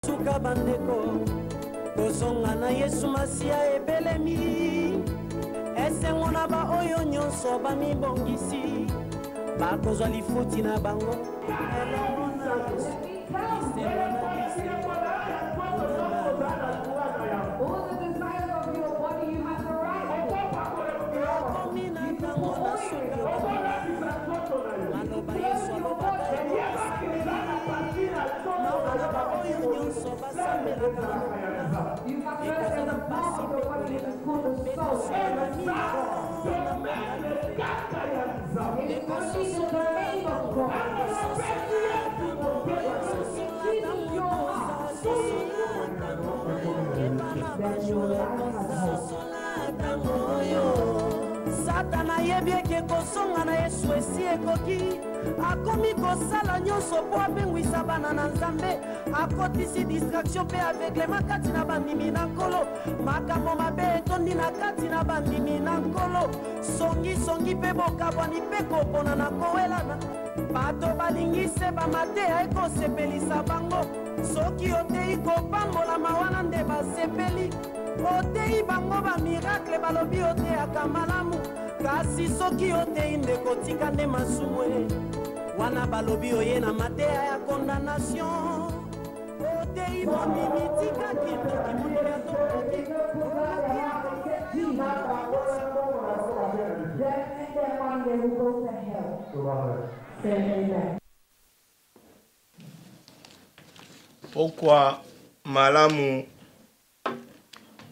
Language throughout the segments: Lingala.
suka bandeko kozonga na Yesu Masia ebelemi esengo na ba oyo nyonso bamibongisi bakozwa lifuti na bango elongo na Yesu Satana yebieke kosonga na Yesu esi ekoki akomi kosala nyonso po abengwisa bana na Nzambe akotisi distraction pe aveuglement kati na bandimi na nkolo makambo mabe etondi na kati na bandimi na nkolo songi pe bokabwani pe kopona na kowelana bato balingise bamateya ekosepelisa bango soki otei kopambolama wana nde basepeli otei bango ba miracle balobi oteyaka malamu kasi soki otei ndeko tika nde masumu wana balobi oye na mateya ya condamnation otei bomimi tika kindoki monela tokoki Pourquoi malamu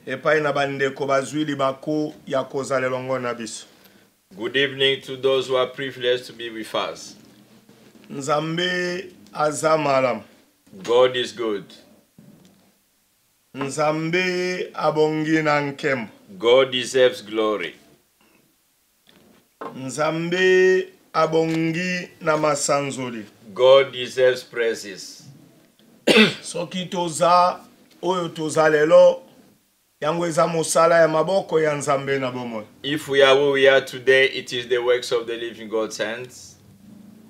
epai na bandeko bazwili bako ya kozala longo na biso. Good evening to those who are privileged to be with us. Nzambe aza malamu. God is good. Nzambe abongi na nkembo. God deserves glory. Nzambe abongi na masanzoli. God deserves praises. Soki toza oyo toza lelo yango eza mosala ya maboko ya Nzambe na bomoi. If we are where we are today, it is the works of the living God's hands.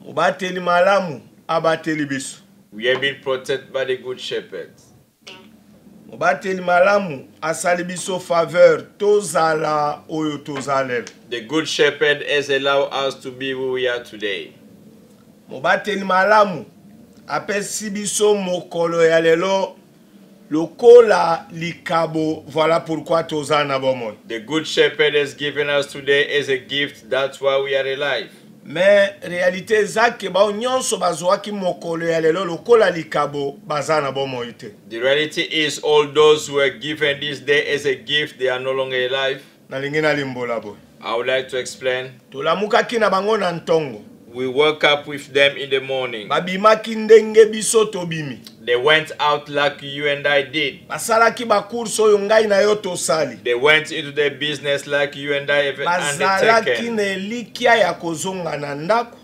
Obateli malamu abateli biso. We have been protected by the good shepherd. Obateli malamu asali biso faveur tozala oyo tozalel. The good shepherd has allowed us to be where we are today. Obateli malamu apesi biso mokolo ya lelo lokola likabo. Voilà pourquoi toza na bomoi. The good shepherd has given us today as a gift. That's why we are alive. Mais réalité zake ba nyonso bazwaki mokolo ya lelo lokola likabo bazana bomoi te. The reality is all those who are given this day as a gift, they are no longer alive. Na lingina limbola boy. I would like to explain. Tolamukaki na bango na ntongo. We woke up with them in the morning. Babimaki ndenge biso tobimi. They went out like you and I did. Basalaki bakurso oyo ngai na yo tosali. They went into their business like you and I have Bazalaki undertaken. na elikia ya kozonga na ndako.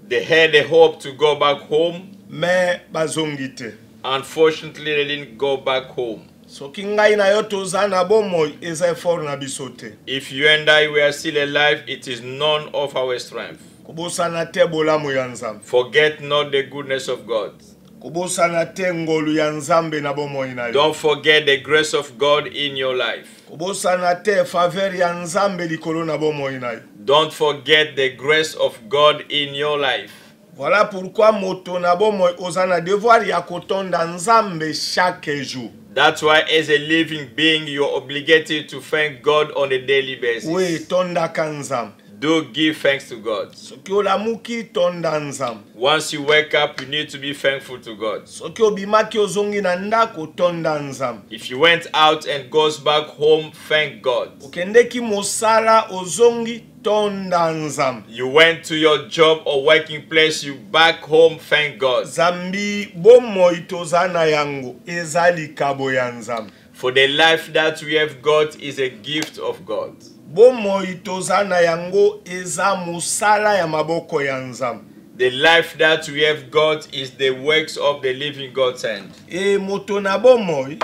They had a hope to go back home. Mais bazongi te. Unfortunately, they didn't go back home. Soki ngai na yo toza na bomoi eza effort na biso te. If you and I were still alive, it is none of our strength. Kubosana te bolamu ya Nzambe. Forget not the goodness of God. Kubosana te ngolu ya Nzambe na bomoi na yo. Don't forget the grace of God in your life. Kubosana te faveur ya Nzambe likolo na bomoi na yo. Don't forget the grace of God in your life. Voilà pourquoi moto na bomoi ozana devoir ya kotonda Nzambe chaque jour. That's why as a living being, you're obligated to thank God on a daily basis. Oui, tonda ka Nzambe. Do give thanks to God. Soki olamuki tonda Nzambe. Once you wake up, you need to be thankful to God. Soki obimaki ozongi na ndako tonda Nzambe. If you went out and goes back home, thank God. Okendeki mosala ozongi tonda Nzambe. You went to your job or working place, you back home, thank God. Zambi bomoi tozana yango ezali kabo ya Nzambe. For the life that we have got is a gift of God. Bomoi tozana yango eza musala ya maboko ya Nzambe. The life that we have got is the works of the living God's hand. E moto na bomoi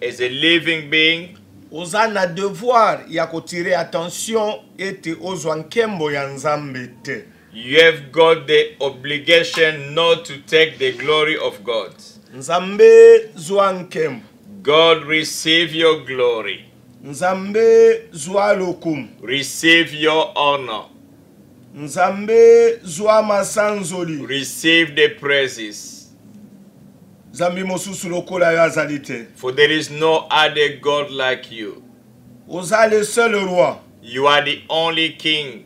As a living being, ozana devoir ya kotire attention ete ozwa nkembo ya Nzambe te. you have got the obligation not to take the glory of God. Nzambe zwa nkembo. God, receive your glory. Nzambe zwa lokumu. Receive your honor. Nzambe zwa masanzoli. Receive the praises. Zambi mosusu lokola yo azalite. For there is no other God like you. Oza le seul roi. You are the only king.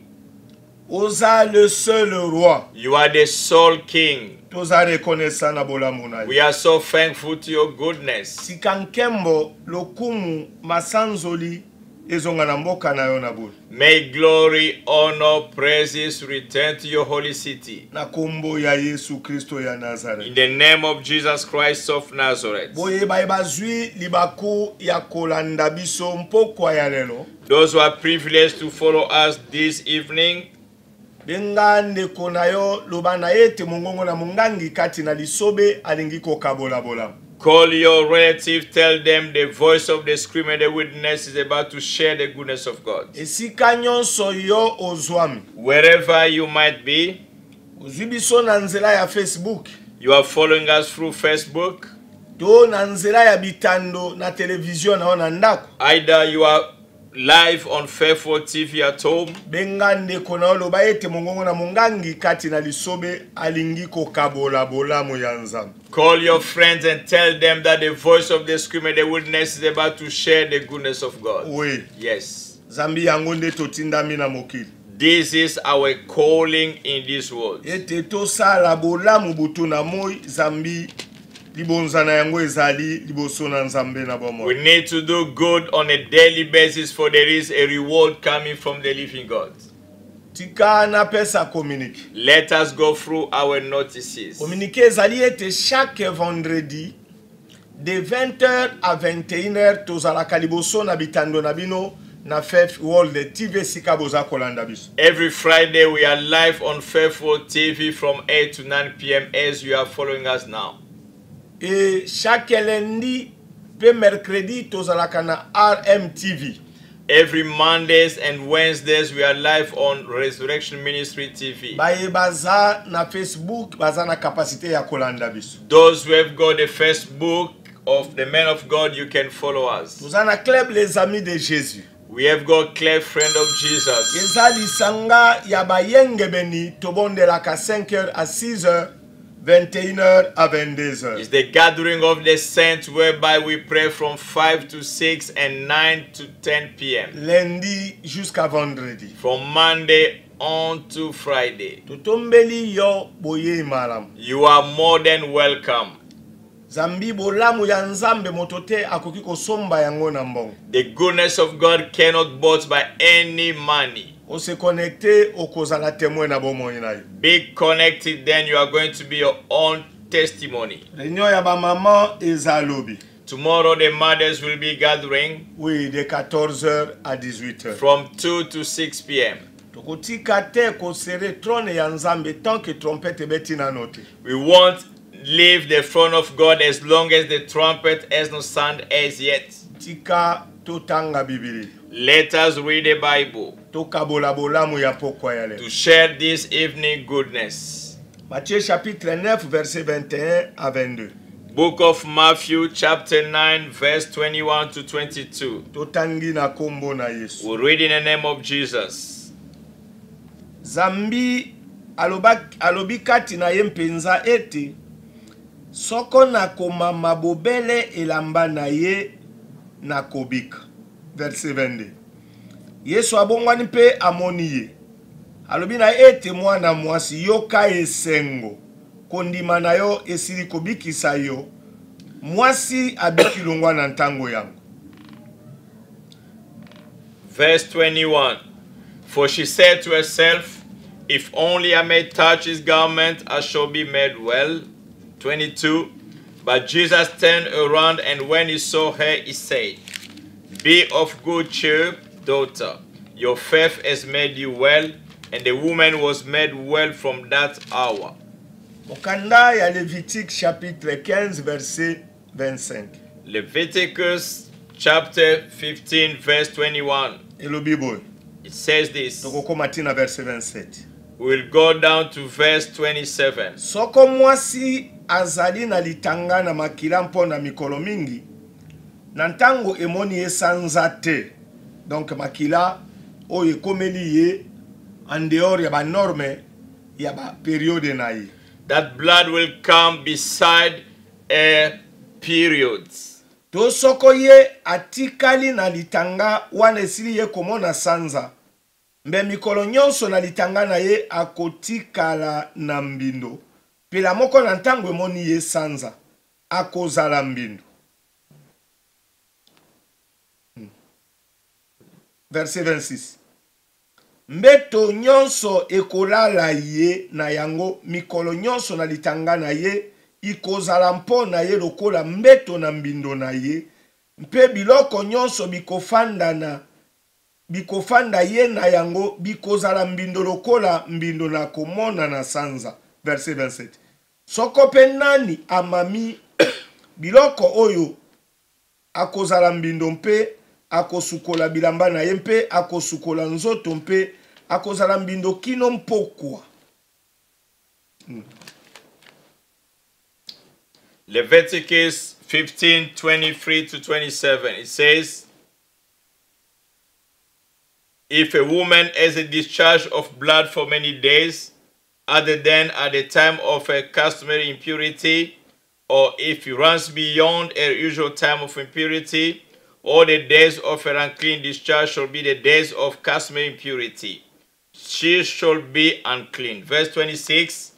Oza le seul roi. You are the sole king. Toza rekonesa na bolamu na yo. We are so thankful to your goodness. Sika nkembo lokumu masanzoli ezonga na mboka na yo na bula. May glory, honor, praises return to your holy city. Na kombo ya Yesu Kristo ya Nazareth. In the name of Jesus Christ of Nazareth. Boye bazwi libaku ya kolanda biso mpokwa ya lelo. Those who are privileged to follow us this evening, benga ndeko na yo loba na yete mongongo na mungangi kati na lisobe alingi kokabola bola. call your relative, tell them the voice of the screamer, the witness is about to share the goodness of God. Esika nyonso yo ozwami. Wherever you might be, Ozwi biso na nzela ya Facebook. you are following us through Facebook. To na nzela ya bitando na television na ona ndako. Either you are live on Faithful TV at home, Benga ndeko na loba yete mongongo na mungangi kati na lisobe alingi kokabola bola mu ya nzambe. call your friends and tell them that the voice of the screamer, the witness is about to share the goodness of God. Oui. Yes. Zambi yango nde totindami na mokili. This is our calling in this world. Ete to sala bola mu butu na moi zambi libonza na yango ezali liboso na nzambe na bomo. We need to do good on a daily basis, for there is a reward coming from the living God. Tika na pesa communique. Let us go through our notices. Communique ezali ete chaque vendredi de 20h à 21h tozalaka liboso na bitando na bino na Faith World TV sika boza kolanda biso. Every Friday we are live on Faithful TV from 8 to 9 p.m. as you are following us now. Et chaque lundi pe mercredi tozalaka na RMTV. Every Mondays and Wednesdays we are live on Resurrection Ministry TV. Baye baza na Facebook baza na capacité ya kolanda biso. Those who have got the Facebook of the men of God, you can follow us. Tozana club les amis de Jésus. We have got Clear Friend of Jesus. Ezali sanga ya bayenge beni tobondelaka 5h à 6h, 21h à 22h. It's the gathering of the saints whereby we pray from 5 to 6 and 9 to 10 p.m. Lundi jusqu'à vendredi. From Monday on to Friday. Totombeli yo boye malam. You are more than welcome. Zambi bolamu ya nzambe motote akoki kosomba yango na mbongo. The goodness of God cannot bought by any money. O se connecte okozala témoin na bomoi na yo. Be connected, then you are going to be your own testimony. Réunion ya ba maman ezalobi. Tomorrow the mothers will be gathering. Oui, de 14h à 18h. From 2 to 6 p.m. Tokotika te ko sere trône ya nzambe tant que trompette beti na note. We won't leave the throne of God as long as the trumpet has not sounded as yet. Tika totanga Bibili. Let us read the Bible Tokabola bolamu ya pokwa ya leo. to share this evening goodness. Matthieu chapitre 9 verset 21 à 22. Book of Matthew chapter 9 verse 21 to 22. Totangi na kombo na Yesu. We'll read in the name of Jesus. Zambi alobi kati na ye mpenza ete soko na koma mabobele elamba na ye na kobika. Verset 22. Yesu abongwani pe amoni ye. Alobi na ete mwana mwasi yoka esengo. Kondima na yo esili kobikisa yo. Mwasi abiki longwa na ntango yango. Verse 21. For she said to herself, if only I may touch his garment, I shall be made well. 22. But Jesus turned around, and when he saw her, he said, be of good cheer, daughter. Your faith has made you well. And the woman was made well from that hour. Mokanda ya Lévitique chapitre 15 verset 25. Leviticus chapter 15 verse 21. Elobi boy. It says this. Tokoko matina verset 27. We'll go down to verse 27. Soko mwasi azali na litanga na makila mpona mikolo mingi na ntango emoni ye sanza te. Donc makila oyo ekomeli ye en dehors ya ba norme ya ba periode na ye. That blood will come beside a period. To soko ye atikali na litanga wana esili ye komona sanza, mbe mikolo nyonso na litanga na ye akotikala na mbindo. Pela moko na ntango emoni ye sanza akozala mbindo. Verset 26. Mbeto nyonso ekolala ye na yango mikolo nyonso na litanga na ye ikozala mpo na ye lokola mbeto na mbindo na ye, mpe biloko nyonso bikofanda ye na yango bikozala mbindo lokola mbindo na komona na sanza. Verset 27. Soko pe nani amami biloko oyo akozala mbindo mpe akosukola bilamba na ye mpe akosukola nzoto mpe akozala mbindo kino mpokwa. Leviticus 15:23-27. It says, if a woman has a discharge of blood for many days, other than at the time of her customary impurity, or if it runs beyond her usual time of impurity, all the days of her unclean discharge shall be the days of customary impurity. She shall be unclean. Verse 26,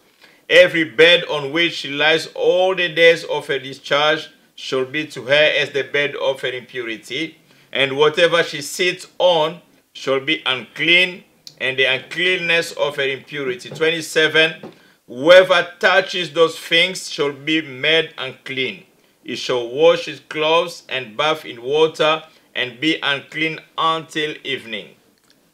every bed on which she lies all the days of her discharge shall be to her as the bed of her impurity, and whatever she sits on shall be unclean, and the uncleanness of her impurity. 27, whoever touches those things shall be made unclean. He shall wash his clothes and bath in water and be unclean until evening.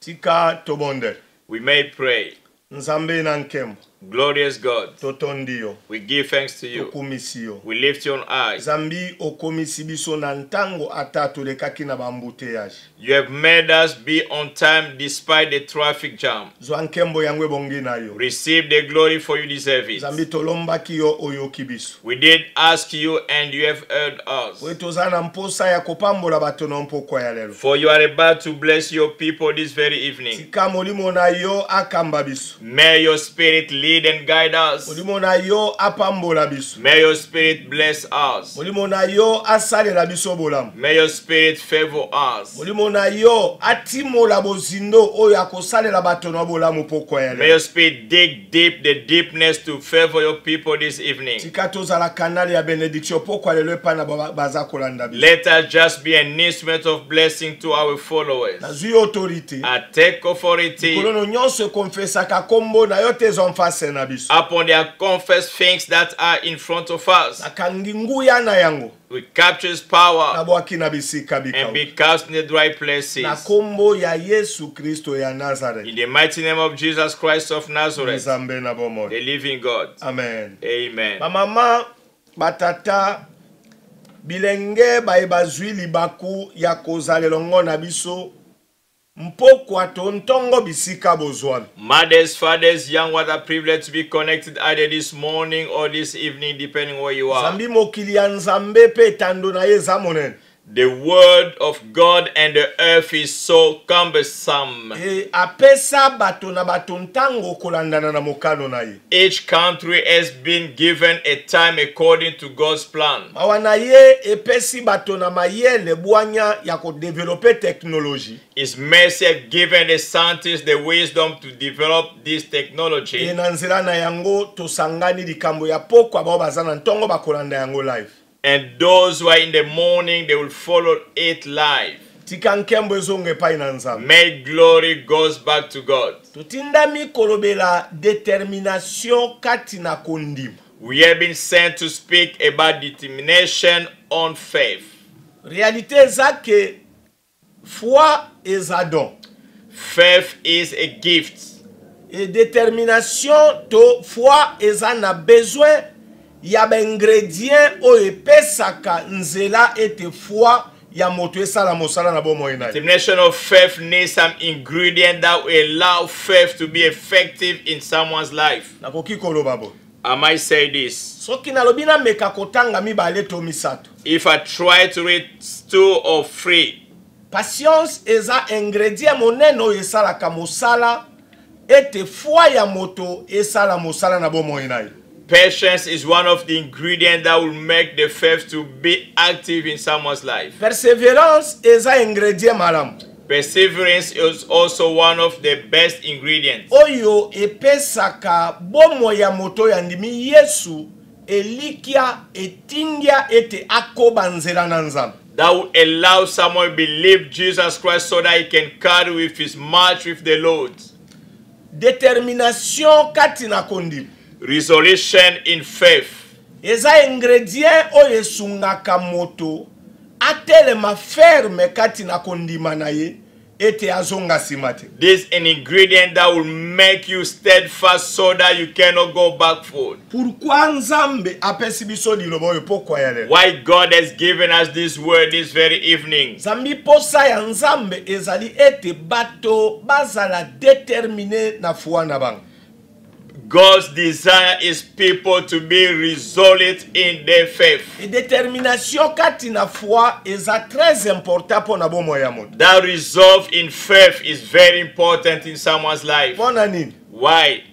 Tika tobonde. We may pray. Nzambe na nkembo. Glorious God, Totondio. we give thanks to you. Okumisio. We lift you on high. Zambi okomisi biso na ntango atatu lekaki na bambuteyage. You have made us be on time despite the traffic jam. Zwa nkembo yangwe bongi na yo. Receive the glory for you deserve it. Zambi tolombaki yo oyoki biso. We did ask you and you have heard us. Wetozana mposa ya kopambola batono mpokwa ya lelo. For you are about to bless your people this very evening. Tika molimo na yo akamba biso. May your spirit lead and guide us. Molimo na yo apambola biso. May your spirit bless us. Molimo na yo asalela biso bolamu. May your spirit favor us. Molimo na yo atimola bozindo oyo akosalela batono bolamu pokwa ya May lelo. your spirit dig deep the deepness to favor your people this evening. Tika tozala kanali ya benediction pokwa lelo epana baza kolanda biso. Let us just be an instrument of blessing to our followers. Nazui autorité. I take authority Kolono nyonso konfesaka kombo na yo tezo mfase na biso. upon their confessed things that are in front of us. Nakangi nguya na yango. We capture his power Nabwaki na bisika and bika. be cast in the dry places. Na kombo ya Yesu Kristo ya Nazareth. In the mighty name of Jesus Christ of Nazareth, Nzambe na bomo. the living God. Amen. Amen. Mama, batata, bilenge baibazwi libaku ya kozalelongo na biso. Mpokwa tontongo bisika bozwami. Mothers, fathers, young ones are privileged to be connected either this morning or this evening, depending where you are. Zambi mokili ya Nzambe pe tando na ye zamonen. The word of God and the earth is so cumbersome. Apesa bato na bato ntango kolandana na mokano na ye. Each country has been given a time according to God's plan. Mawana ye epesi bato na mayele bwanya ya ko developer technology. His mercy has given the scientists the wisdom to develop this technology. Na nzela na yango tosangani likambo ya pokwa bao bazana ntongo bakolanda yango live. And those who are in the morning, they will follow it live. Tika nkembo ezonge pa ina Nzambe. May glory goes back to God. Tutindami kolobela determination kati na kondima. We have been sent to speak about determination on faith. Réalité zake foi eza don. Faith is a gift. Et détermination to foi eza na besoin ya ba ingrédient o epesaka nzela ete foi ya moto esala mosala na bomo ina. Determination of faith needs some ingredient that will allow faith to be effective in someone's life. Nakoki koloba bo. I might say this. Soki nalobi na meka kotanga mibale to misato. If I try to read 2 or 3, Patience eza ingrédient monene oyo esalaka mosala ete foi ya moto esala mosala na bomoi na ye. patience is one of the ingredients that will make the faith to be active in someone's life. Perseverance eza ingrédient malamu. Perseverance is also one of the best ingredients. Oyo epesaka bomoi ya moto ya ndimi Yesu elikia etindia ete akoba nzela na Nzambe. That will allow someone to believe Jesus Christ so that he can carry with his march with the Lord. Determination kati na kondima. Resolution in faith. Eza ingredient oyo esungaka moto atelema ferme kati na kondima na ye ete azonga simate. This is an ingredient that will make you steadfast so that you cannot go backward. Pourquoi Nzambe apesi biso liloba oyo pokwa ya lelo? Why God has given us this word this very evening. Zambi posa ya Nzambe ezali ete bato bazala determiné na foi na bango. God's desire is people to be resolute in their faith. Et détermination kati na foi eza très important pour na bomo ya moto. That resolve in faith is very important in someone's life. Pona nini? Why?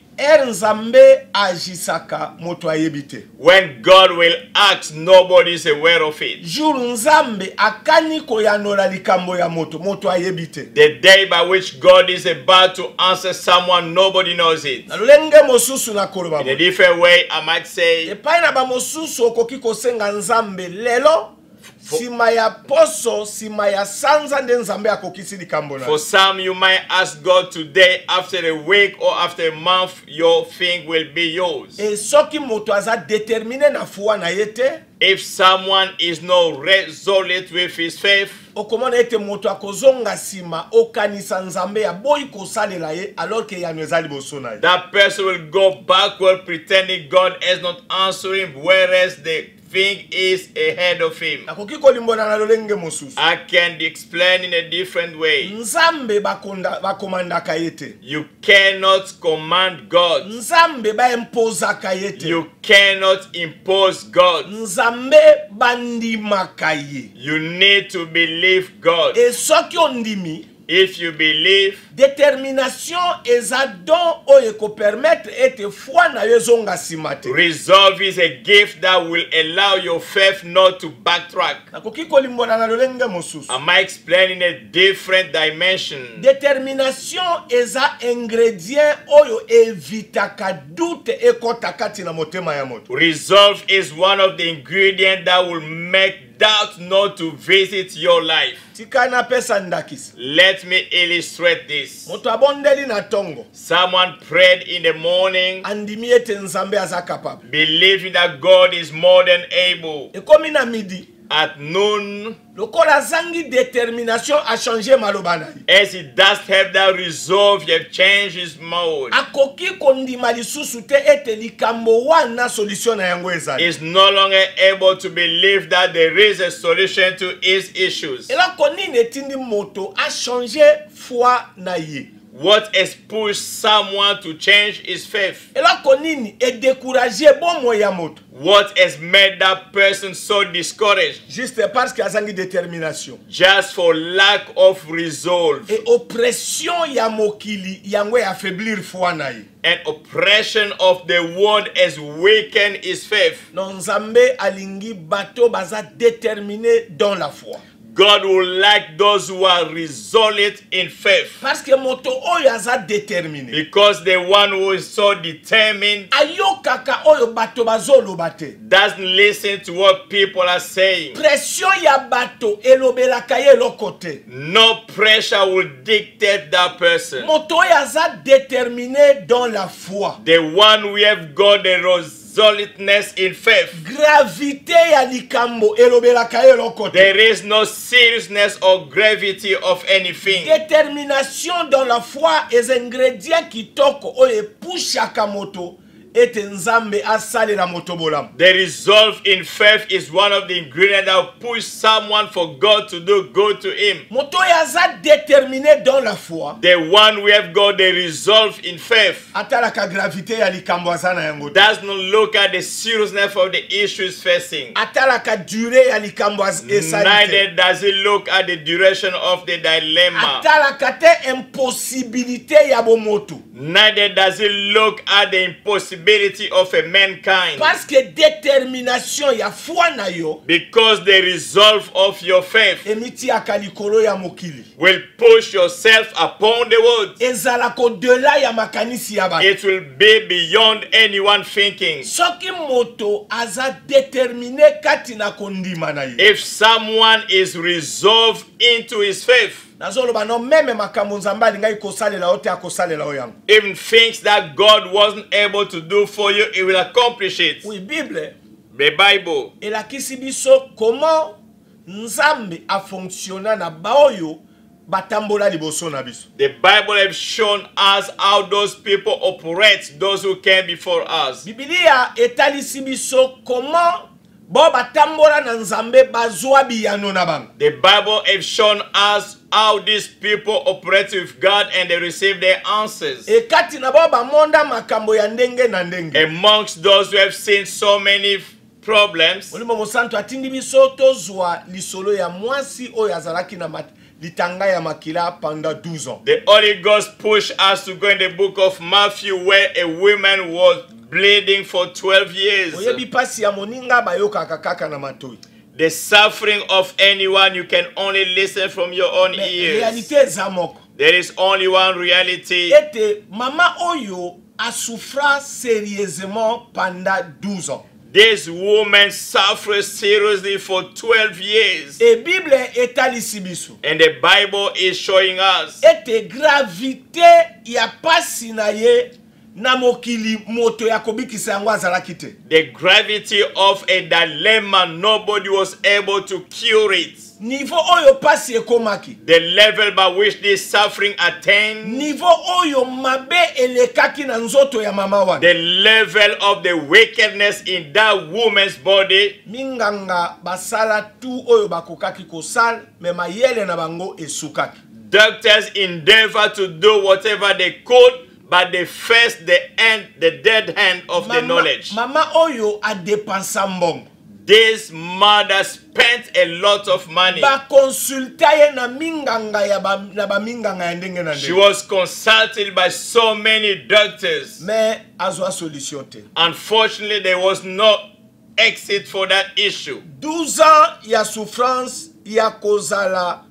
Nzambe agisaka moto ayebite. When God will act, nobody is aware of it. Jour Nzambe akani koyanola likambo ya moto, moto ayebite. The day by which God is about to answer someone, nobody knows it. Na lulenge mosusu na koloba. In a different way, I might say, epai na ba mosusu okoki kosenga Nzambe lelo. Sima ya poso, sima ya sanza nde Nzambe akokisi likambo na. For some, you might ask God today, after a week or after a month, your thing will be yours. E soki moto aza déterminé na foi na yete. If someone is not resolute with his faith, okomona ete moto akozonga sima okanisa Nzambe ya boyi kosalela ye alors que ya nweza liboso na ye. That person will go backward pretending God is not answering, whereas the thing is ahead of him. Nakoki kolimbona na lolenge mosusu. I can explain in a different way. Nzambe bakomandaka yete. You cannot command God. Nzambe baempozaka yete. You cannot impose God. Nzambe bandimaka ye. You need to believe God. E soki ondimi, if you believe, détermination eza don oyo ko permettre ete foi na yo ezonga simate. Resolve is a gift that will allow your faith not to backtrack. Nakoki kolimbona na lolenge mosusu. Am I explaining a different dimension? Détermination eza ingrédient oyo evitaka doute ekota kati na motema ya moto. Resolve is one of the ingredients that will make doubt not to visit your life. Tikana pesa ndakisi. Let me illustrate this. Moto abondeli na tongo. Someone prayed in the morning, andimi ete Nzambe aza capable, believing that God is more than able. Ekomi na midi, at noon, lokola zangi détermination a changer maloba na ye. As he does have that resolve, he have changed his mode. Akoki kondima lisusu te ete likambo wana solution na yango ezali. Is no longer able to believe that there is a solution to his issues. Ela konini etindi moto a changer foi na ye. What has pushed someone to change his faith? Ela konini e décourager bomo ya moto. What has made that person so discouraged? Juste parce que azangi détermination. Just for lack of resolve. Et oppression ya mokili yango affaiblir foi na ye. And oppression of the world has weakened his faith. Non Nzambe alingi bato baza déterminé dans la foi. God will like those who are resolute in faith. Parce que moto oyo aza déterminé. Because the one who is so determined ayokaka oyo bato bazoloba te. Doesn't listen to what people are saying. Pression ya bato elobelaka ye lokote. No pressure will dictate that person. Moto oyo aza déterminé dans la foi. The one who have got the resoluteness in faith. Gravité ya likambo elobelaka ye lokote. There is no seriousness or gravity of anything. Détermination dans la foi est ingrédient kitoko oyo pushaka moto ete nzambe asalela moto bolamu. The resolve in faith is one of the ingredients that will push someone for God to do good to him. Moto yaza déterminé dans la foi. The one we have got the resolve in faith Atalaka gravité ya likambo azana yango. does not look at the seriousness of the issues facing. Atalaka durée ya likambo esalite. Neither does it look at the duration of the dilemma. Atalaka te impossibilité ya bomoto. Neither does it look at the impossibility of a mankind. Parce que détermination ya foi na yo Because the resolve of your faith emiti akalikolo ya mokili. will push yourself upon the world. Ezalaka au-delà ya makanisi ya bato. It will be beyond anyone thinking. Soki moto aza déterminé kati na kondima na ye. If someone is resolved into his faith, Nazoloba no meme makambo nzambe alingai kosalela ote akosalela oyango. even things that God wasn't able to do for you, he will accomplish it. Oui, Bible The Bible elakisi biso comment nzambe a fonctionna na baoyo batambola liboso na biso. The Bible has shown us how those people operate, those who came before us. Biblia etalisi biso comment bo batambola na nzambe bazwa biyano na bango. The Bible has shown us how these people operate with God and they receive their answers. E kati na bo bamonda makambo ya ndenge na ndenge. Amongst those who have seen so many problems, Molimo mosanto atindi biso tozwa lisolo ya mwasi oyo azalaki na litanga ya makila pendant 12 ans. the Holy Ghost pushed us to go in the book of Matthew where a woman was bleeding for 12 years. Oyebi pasi ya moninga bayokaka kaka na matoi. The suffering of anyone, you can only listen from your own Mais ears. réalité eza moko. There is only one reality. Ete mama oyo a souffra sérieusement pendant 12 ans. This woman suffered seriously for 12 years. Et Bible etalisi biso. And the Bible is showing us Ete gravité ya pasi na ye na mokili moto ya kobikisa yango azalaki te. the gravity of a dilemma. Nobody was able to cure it. Niveau oyo pasi ekomaki. The level by which this suffering attained, Niveau oyo mabe elekaki na nzoto ya mama wana. the level of the wickedness in that woman's body, Minganga basala tu oyo bakokaki kosala me mayele na bango esukaki. doctors endeavor to do whatever they could, but they faced the dead hand of the knowledge. Mama oyo a dépensa mbongo. This mother spent a lot of money. Ba konsulta ye na minganga ya na ba minganga ya ndenge na She ndenge. was consulted by so many doctors. Mais azwa solution te. Unfortunately, there was no exit for that issue. 12 ans ya souffrance ya kozala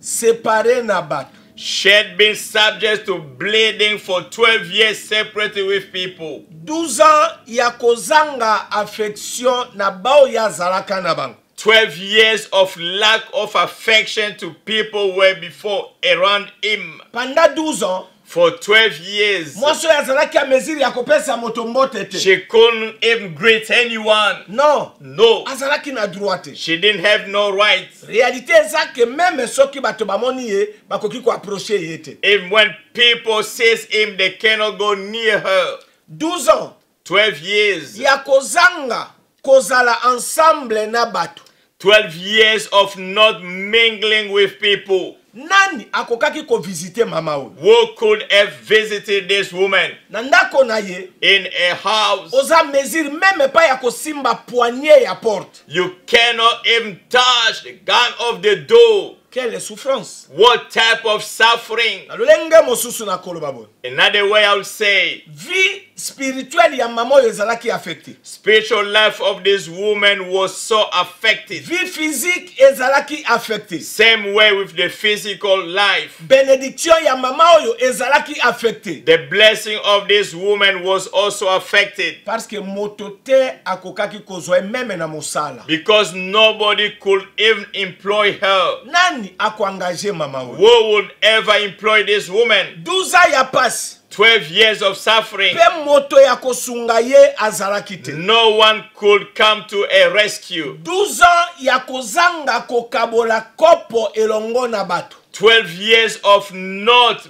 séparé na bato. She had been subject to bleeding for 12 years separated with people. 12 ans ya kozanga affection na bao ya zalaka na bango. 12 years of lack of affection to people who were before around him. Pendant 12 ans, For 12 years, mwaso ya zalaki ya meziri ya kopesa moto mbote te. she couldn't even greet anyone. Non, No, azalaki na droit te. she didn't have no rights. Réalité eza ke même soki bato bamoni ye bakoki ko approcher ye te. Even when people sees him, they cannot go near her. 12 ans 12 years. ya kozanga kozala ensemble na bato. 12 years of not mingling with people. Nani akokaki ko visiter mama oyo? Who could have visited this woman Na ndako na ye in a house? oza mesure même pas ya kosimba poignée ya porte. You cannot even touch the gun of the door. Quelle souffrance. What type of suffering? Na lolenge mosusu na koloba boy. Another way I would say, Vie spirituelle ya mama oyo ezalaki affectée. spiritual life of this woman was so affected. Vie physique ezalaki affectée. Same way with the physical life. Bénédiction ya mama oyo ezalaki affectée. The blessing of this woman was also affected. Parce que moto te akokaki kozwa meme na mosala. Because nobody could even employ her. Nani akuangaje mama oyo? Who would ever employ this woman? 12 ans ya pasi. 12 years of suffering. Pe moto ya kosunga ye azalaki te. No one could come to a rescue. 12 ans ya kozanga kokabola kopo elongo na bato. 12 years of not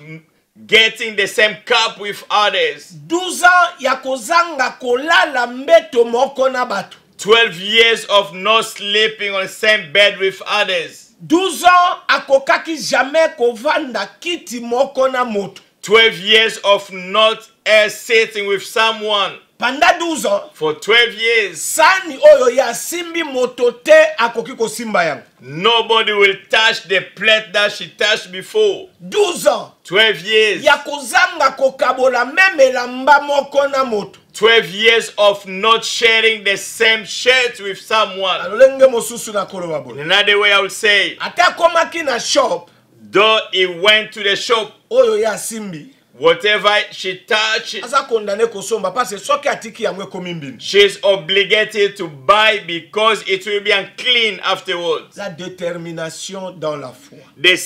getting the same cup with others. 12 ans ya kozanga kolala mbeto moko na bato. 12 years of not sleeping on the same bed with others. 12 ans akokaki jamais kovanda kiti moko na moto. 12 years of not sitting with someone. Pendant 12 ans, For 12 years, sani oyo ya simbi moto te akoki kosimba yango. nobody will touch the plate that she touched before. 12 ans 12 years. ya kozanga kokabola meme elamba moko na moto. 12 years of not sharing the same shirt with someone. Alolenge mosusu na koloba In bola. another way, I would say, Ata komaki na shop though he went to the shop, oyo ya simbi, whatever she touched, aza kondane kosomba parce soki atiki yango ekomi mbini. she's obligated to buy because it will be unclean afterwards. La détermination dans la foi. The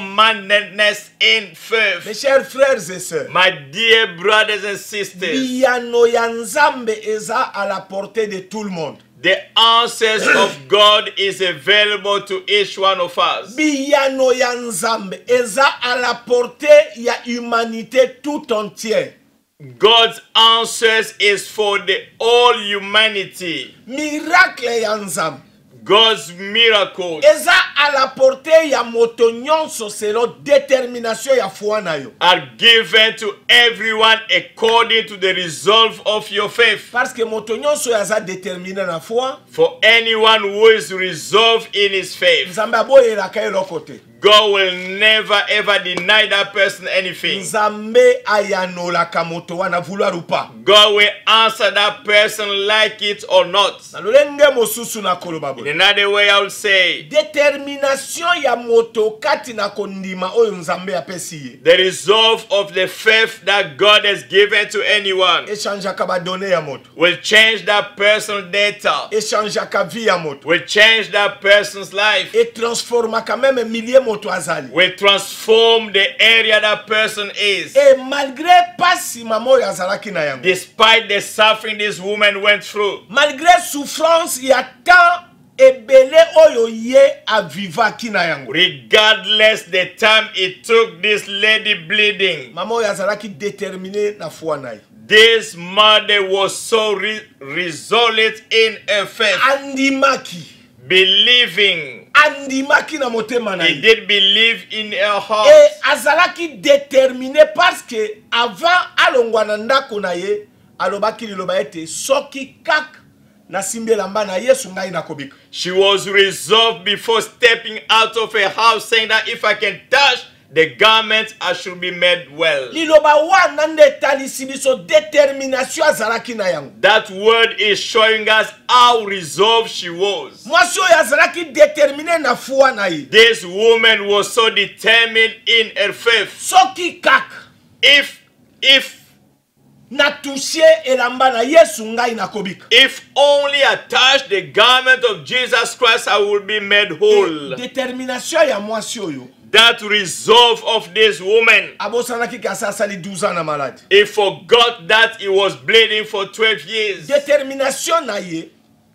single-mindedness in Mes faith. chers frères et sœurs, My dear brothers and sisters, biyano ya nzambe eza à la portée de tout le monde. the answers of God is available to each one of us. Biyano ya nzambe eza à la portée ya humanité tout entière. God's answers is for the whole humanity. Miracle ya nzambe God's miracles eza à la portée ya moto nyonso selon détermination ya foi na yo. are given to everyone according to the resolve of your faith. Parce que moto nyonso aza déterminé na foi, For anyone who is resolved in his faith, nzambe aboyelaka eloko te. God will never ever deny that person anything. Nzambe ayanolaka moto wana vouloir ou pas. God will answer that person like it or not. Na lolenge mosusu na koloba boye. In another way, I would say, Détermination ya moto kati na kondima oyo nzambe apesi ye. the resolve of the faith that God has given to anyone Echangeaka badone ya moto. will change that person's data, Echangeaka vie ya moto. will change that person's life, Et transformaka même millier moto azali. will transform the area that person is. Et malgré pasi mama oyo azalaki na yango, Despite the suffering this woman went through, malgré souffrance ya temps ebele oyo ye avivaki na yango, regardless the time it took this lady bleeding, mama oyo azalaki déterminé na foi na ye. this mother was so resolute in her faith, Andimaki. believing. Andimaki na motema na He ye. did believe in her heart. Et azalaki déterminé parce que avant alongwa na ndako na ye, alobaki liloba ete soki kaka na simbi elamba na Yesu ngai nakobika. She was resolved before stepping out of her house, saying that if I can touch the garment, I should be made well. Liloba wana nde talisi biso détermination azalaki na yango. That word is showing us how resolved she was. Mwasi oyo azalaki déterminé na foi na ye. This woman was so determined in her faith. Soki kaka If na touche elamba na Yesu ngai nakobika. only I touch the garment of Jesus Christ, I will be made whole. Détermination ya mwasi oyo That resolve of this woman, abosanaki kasi asali 12 ans na malade. he forgot that he was bleeding for 12 years. Détermination na ye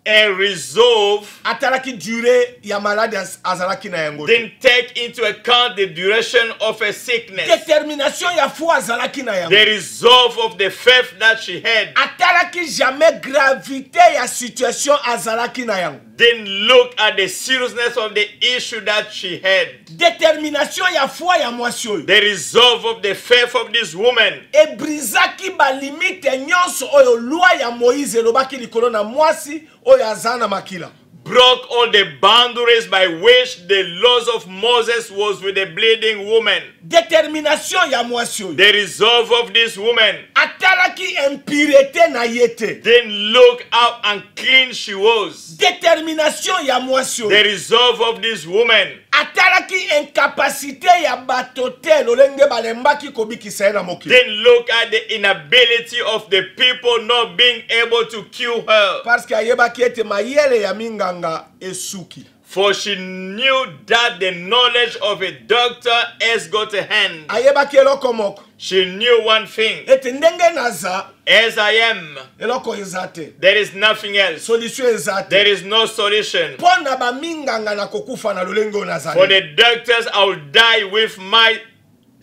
And resolve atalaki durée ya malade azalaki na yango. didn't take into account the duration of her sickness. Détermination ya foi azalaki na yango. The resolve of the faith that she had Atalaki jamais gravité ya situation azalaki na yango. didn't look at the seriousness of the issue that she had. Détermination ya foi ya mwasi oyo The resolve of the faith of this woman ebrisaki balimite nyonso oyo loi ya Moïse elobaki likolo na mwasi oyo azala na makila. broke all the boundaries by which the laws of Moses was with the bleeding woman. Détermination ya mwasi oyo The resolve of this woman atalaki impurité na yete. didn't look how unclean she was. Détermination ya mwasi The oyo resolve of this woman atalaki incapacité ya bato te lolenge balembaki kobikisa ye na mokili. didn't look at the inability of the people not being able to kill her. Parce que ayebaki ete mayele ya minganga esuki. For she knew that the knowledge of a doctor has got a hand. Ayebaki eloko moko She knew one thing. ete ndenge naza As I am, eloko eza te, there is nothing else. solution eza There te. is no solution. Mpo na baminganga na kokufa na lolenge oyo For nazali. the doctors, I will die with my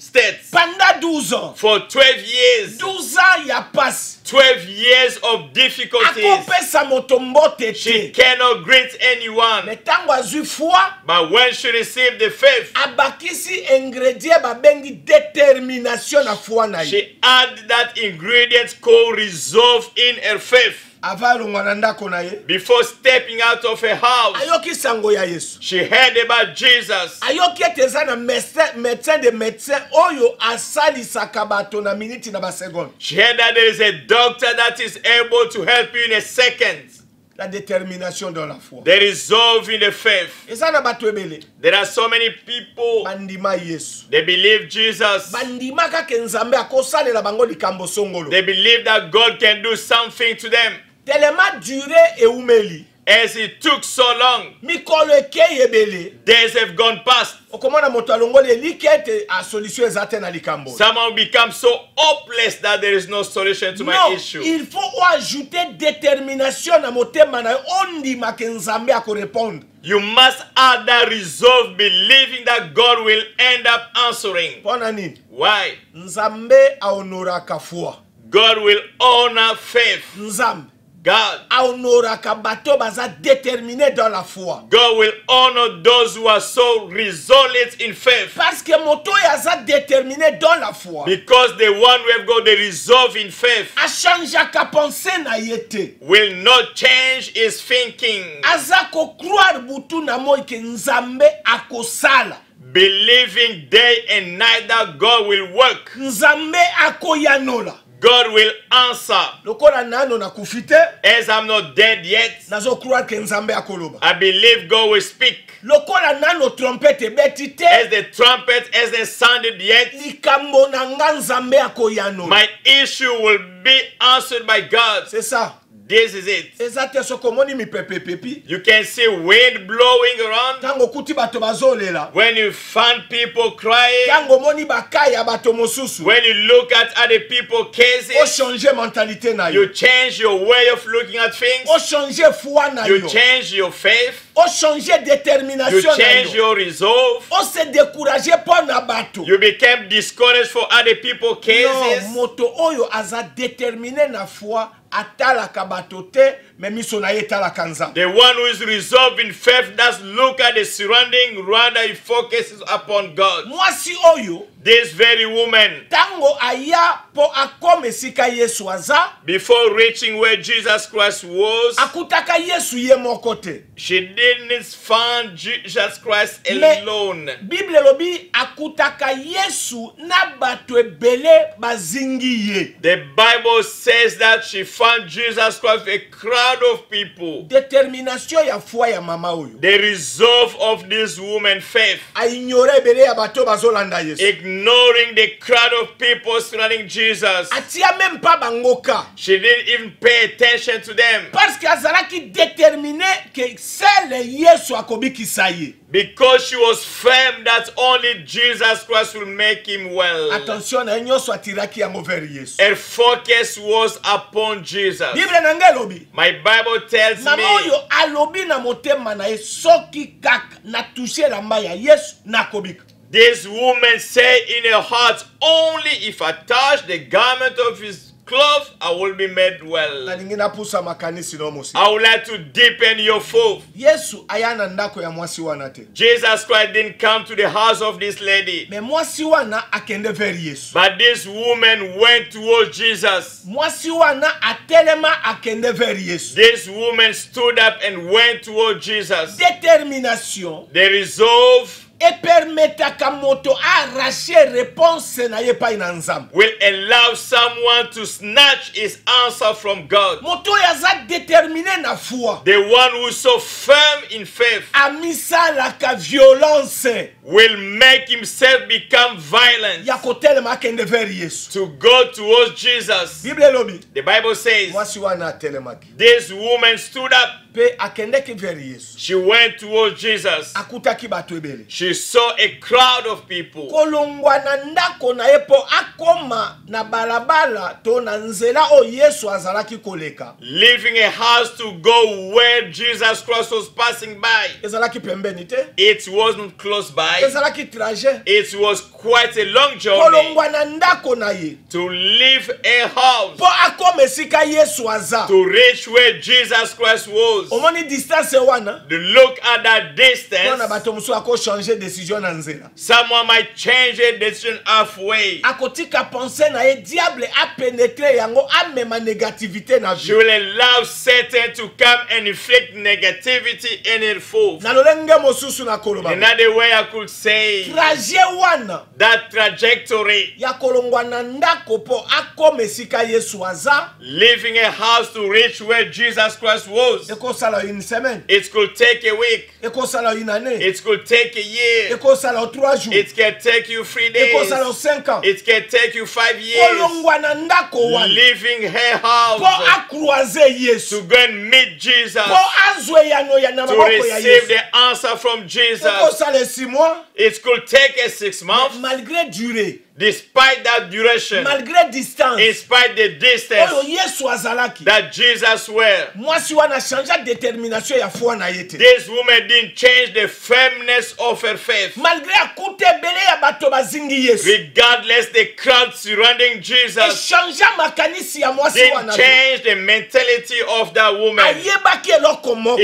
states. Pendant 12 ans. For 12 years. 12 ans ya passe. 12 years of difficulties. Akopesa moto mbote She te. cannot greet anyone. Mais tango azwi foi, But when she received the faith, abakisi ingredient babengi détermination na foi na ye. she added that ingredient called resolve in her faith. Avant alongwa na ndako na ye, Before stepping out of her house, ayoki sango ya Yesu. she heard about Jesus. Ayoki ete eza na médecin de médecin oyo asalisaka bato na miniti na basegonde. She heard that there is a doctor that is able to help you in a second. La détermination dans la foi. The resolve in the faith. Eza na bato ebele. There are so many people, Bandima Yesu. they believe Jesus. Bandima kake Nzambe akosalela bango likambo songolo. They believe that God can do something to them. Tellement duré e umeli. As it took so long, Mikolo ekei ebele. days have gone past. Okomona moto alongoli eliki ete a solution eza te na likambo. Someone become so hopeless that there is no solution to my Non, issue. il faut ajouter détermination na motema na ondima ke Nzambe akorépondre. You must add that resolve, believing that God will end up answering. Pona nini? Why? Nzambe aonoraka foi. God will honor faith. Nzambe God aonoraka bato baza déterminé dans la foi. God will honor those who are so resolute in faith. Parce que moto yaza déterminé dans la foi. Because the one who have got the resolve in faith Achangeaka pensée na yete. will not change his thinking. Aza ko croire butu na moi ke Nzambe akosala. Believing day and night that God will work. Nzambe akoyanola. God will answer. Lokola nano na kufite. As I'm not dead yet, Nazo croire ke Nzambe akoloba. I believe God will speak. Lokola nano trompete betite. As the trumpet hasn't sounded yet, Likambo na nga Nzambe akoyanola. my issue will be answered by God. C'est ça. This is it. Eza te sokomoni mi pepe pepi. You can see wind blowing around. Tango kuti bato bazolela. When you find people crying, Tango moni bakaya bato mosusu. when you look at other people's O cases, changer mentalité na yo. you change your way of looking at things. O changer foi na You yo. change your faith. O changer You détermination na change yo. your resolve. O se décourager pour na bato. You became discouraged for other people's Non, cases. moto oyo aza déterminé na foi atalaka bato te mais miso na ye talaka Nzambe. The one who is resolved in faith does look at the surrounding, rather he focuses upon God. Mwasi oyo This very woman, tango aya po akome esika Yesu aza before reaching where Jesus Christ was, akutaka Yesu ye moko te. she didn't find Jesus Christ Mais- alone. Bible elobi akutaka Yesu na bato ebele bazingi ye. The Bible says that she found Jesus Christ, a crowd of people. Détermination ya foi ya mama oyo The resolve of this woman's faith, aignore ebele ya bato bazolanda Yesu. ignoring the crowd of people surrounding Jesus. Atia même pas bangoka. She didn't even pay attention to them Parce que azalaki déterminé que seul Yesu akobikisa ye. because she was firm that only Jesus Christ will make him well. Attention na nyonso atiraki yango vers Yesu. Her focus was upon Jesus. Bible na ngai elobi My Bible tells mama me oyo alobi na motema na ye soki kaka na touche elamba ya Yesu nakobika. this woman said in her heart, only if I touch the garment of his cloth, I will be made well. Nalingi napusa makanisi no mosi. I would like to deepen your faith. Yesu aya na ndako ya mwasi wana te. Jesus Christ didn't come to the house of this lady, Mais mwasi wana akende vers Yesu. but this woman went towards Jesus. Mwasi wana atelema akende vers Yesu. This woman stood up and went towards Jesus. Détermination The resolve epermetaka moto arracher réponse na ye pa ina Nzambe. will allow someone to snatch his answer from God. Moto yaza déterminé na foi. The one who is so firm in faith Amisalaka violence will make himself become violent ya kotelema akende vers Yesu. to go towards Jesus. Bible elobi The Bible says mwasi wana atelemaki this woman stood up. pe akendeki vers Yesu. She went towards Jesus. Akutaki bato ebele. She She saw a crowd of people. kolongwa na ndako na ye po akoma na balabala to na nzela o Yesu azalaki koleka. Leaving a house to go where Jesus Christ was passing by. Ezalaki pembeni te. It wasn't close by. Ezalaki trajet. It was quite a long journey Kolongwa na ndako na ye to leave a house po akoma esika Yesu aza. to reach where Jesus Christ was. Omoni distance wana. To look at that distance, Wana bato musu ako changer décision na nzela. someone might change a decision halfway. Akotika penser na ye diable a pénétrer yango amema négativité na She vie. will allow Satan to come and inflict negativity in it forth. Na lolenge mosusu na koloba. Another way I could say Trajet wana that trajectory, ya kolongwa na ndako po akoma esika Yesu aza. leaving a house to reach where Jesus Christ was. Ekosala une semaine. It could take a week. Ekosala une année. It could take a year. Ekosala 3 jours. It can take you 3 days. Ekosala 5 ans. It can take you 5 years. Kolongwa na ndako wana Leaving her po house akroiser Yesu. to go and meet Jesus, Po azwe yano ya na to maboko ya receive Yesu. the answer from Jesus. Ekosala 6 mois. It could take a 6 months. Malgré durée, Despite that duration, malgré distance, in spite the oyo distance Yesu azalaki. that Jesus were, Mwasi wana changea détermination ya foi na yete. this woman didn't change the firmness of her faith. Malgré akute bele ya bato bazingi Yesu. Regardless the crowd surrounding Jesus, Changea makanisi ya mwasi didn't wana. change the mentality of that woman. Ayebaki eloko moko.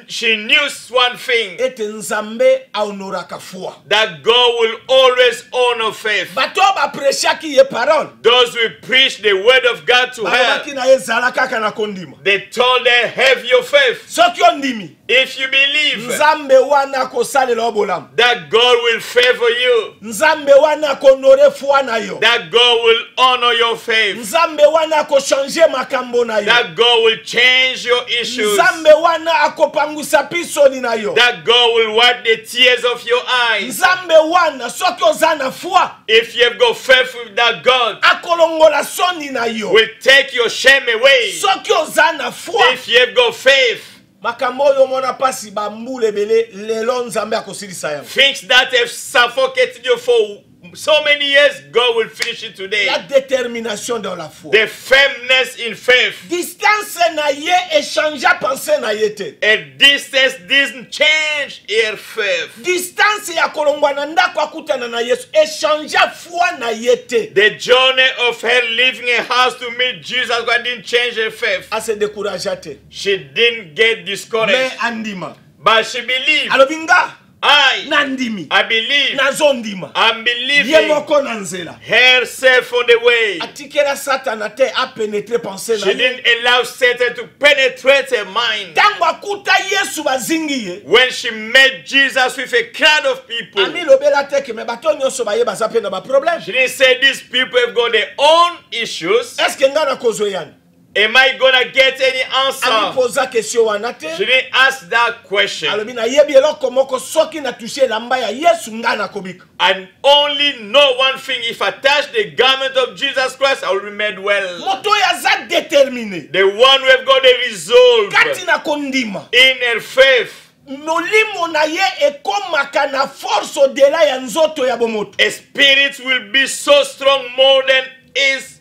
She knew one thing, Ete nzambe aonoraka foi. that God will always honor faith. Bato bapreshaki ye parole. Those who preach the word of God to her, Balobaki na ye zala kaka na kondima. they told her, have your faith. Soki ondimi, If you believe nzambe wana kosalela obolamu. that God will favor you, Nzambe wana konore foi na yo. that God will honor your faith, Nzambe wana akochange makambo na yo. that God will change your issues, Nzambe wana akopangwisa pisoni na yo. that God will wipe the tears of your eyes. Nzambe wana soki oza na foi If you have got faith with that God, akolongola soni na yo. will take your shame away. Soki oza na foi If you have got faith, makambo oyo mona pasi bambula ebele lelo nzambe akosilisa yango. things that have suffocated you for so many years, God will finish it today. La détermination dans la foi. The firmness in faith. Distance na ye échangea pensée na ye te. A distance didn't change her faith. Distance ya kolongwa na ndako akutana na Yesu échangea foi na ye te. The journey of her leaving a house to meet Jesus God didn't change her faith. Ase découragea te. She didn't get Mais discouraged, andima. but she believed. Alobinga I nandimi. believe. Nazondima. I'm Ye believing moko na nzela. herself on the way. Atikela satana te a pénétrer pensée na She ye. didn't allow Satan to penetrate her mind. Tango akuta Yesu bazingi ye. When she met Jesus with a crowd of people, Ami lobela teke me bato nyonso baye baza pe na ba problème. she didn't say these people have got their own issues. Est-ce que nga na kozwe yani? Am I gonna get any Ami answer? posa question wana te. She didn't ask that question. Alobi na yebi eloko moko soki na toucher elamba ya Yesu nga na kobika. And only know one thing: if I touch the garment of Jesus Christ, I will be made well. Moto yaza déterminé. The one who have got a resolve Kati na kondima. in her faith. Molimo na ye ekomaka na force au-delà ya nzoto ya bomoto. A spirit will be so strong more than his